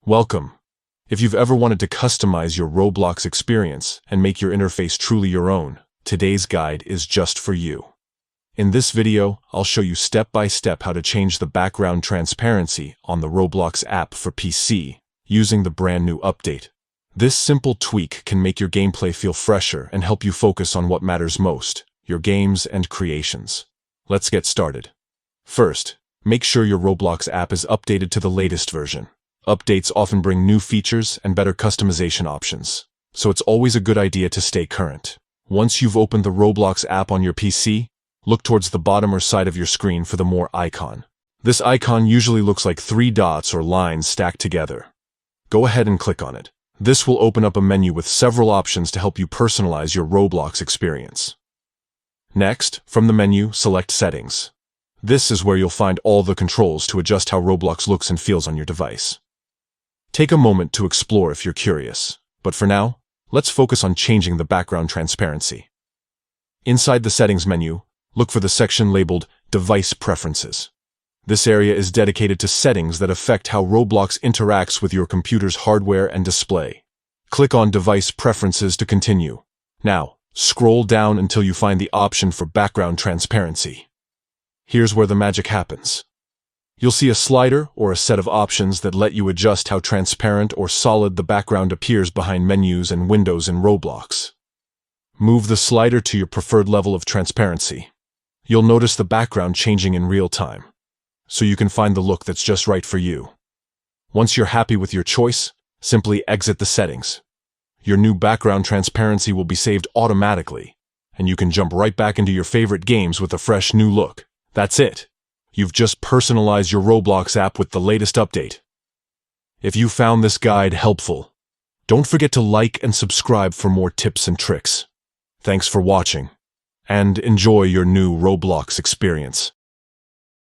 Welcome. If you've ever wanted to customize your Roblox experience and make your interface truly your own, today's guide is just for you. In this video, I'll show you step by step how to change the background transparency on the Roblox app for PC using the brand new update. This simple tweak can make your gameplay feel fresher and help you focus on what matters most, your games and creations. Let's get started. First, make sure your Roblox app is updated to the latest version. Updates often bring new features and better customization options, so it's always a good idea to stay current. Once you've opened the Roblox app on your PC, look towards the bottom or side of your screen for the More icon. This icon usually looks like 3 dots or lines stacked together. Go ahead and click on it. This will open up a menu with several options to help you personalize your Roblox experience. Next, from the menu, select Settings. This is where you'll find all the controls to adjust how Roblox looks and feels on your device. Take a moment to explore if you're curious, but for now, let's focus on changing the background transparency. Inside the Settings menu, look for the section labeled Device Preferences. This area is dedicated to settings that affect how Roblox interacts with your computer's hardware and display. Click on Device Preferences to continue. Now, scroll down until you find the option for background transparency. Here's where the magic happens. You'll see a slider or a set of options that let you adjust how transparent or solid the background appears behind menus and windows in Roblox. Move the slider to your preferred level of transparency. You'll notice the background changing in real time, so you can find the look that's just right for you. Once you're happy with your choice, simply exit the settings. Your new background transparency will be saved automatically, and you can jump right back into your favorite games with a fresh new look. That's it. You've just personalized your Roblox app with the latest update. If you found this guide helpful, don't forget to like and subscribe for more tips and tricks. Thanks for watching, and enjoy your new Roblox experience.